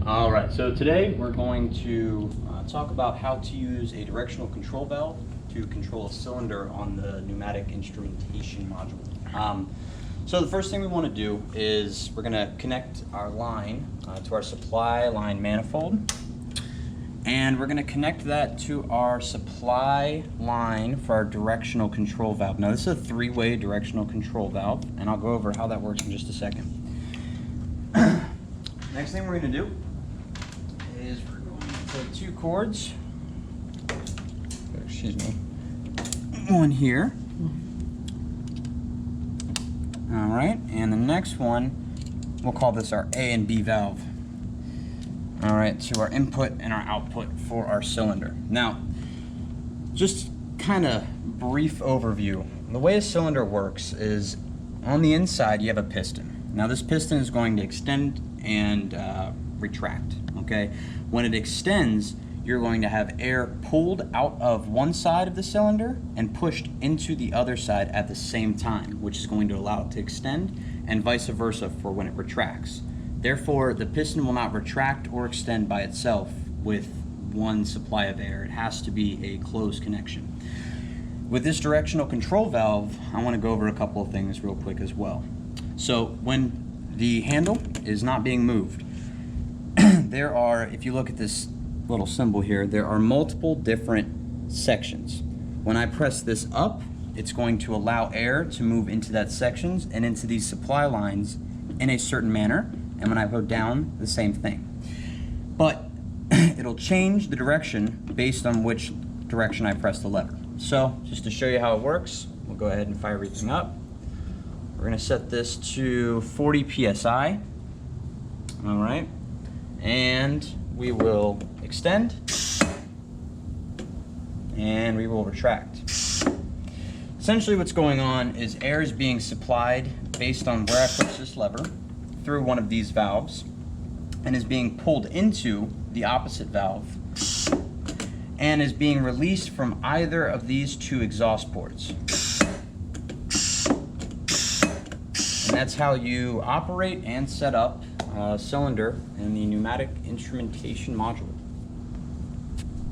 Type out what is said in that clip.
All right, so today we're going to talk about how to use a directional control valve to control a cylinder on the pneumatic instrumentation module. So the first thing we want to do is we're going to connect our line to our supply line manifold, and we're going to connect that to our supply line for our directional control valve. Now this is a three-way directional control valve, and I'll go over how that works in just a second. Next thing we're going to do is we're going to take two cords, excuse me, one here, all right, and the next one, we'll call this our A and B valve, all right, to our input and our output for our cylinder. Now, just kind of brief overview. The way a cylinder works is on the inside you have a piston. Now this piston is going to extend and retract, okay? When it extends, you're going to have air pulled out of one side of the cylinder and pushed into the other side at the same time, which is going to allow it to extend, and vice versa for when it retracts. Therefore, the piston will not retract or extend by itself with one supply of air. It has to be a closed connection. With this directional control valve, I want to go over a couple of things real quick as well. So when the handle is not being moved, there are, if you look at this little symbol here, there are multiple different sections. When I press this up, it's going to allow air to move into that sections and into these supply lines in a certain manner, and when I go down, the same thing. But it'll change the direction based on which direction I press the lever. So just to show you how it works, we'll go ahead and fire everything up. We're going to set this to 40 psi, all right, and we will extend and we will retract. Essentially what's going on is air is being supplied based on where I push this lever through one of these valves and is being pulled into the opposite valve and is being released from either of these two exhaust ports. And that's how you operate and set up a cylinder in the pneumatic instrumentation module.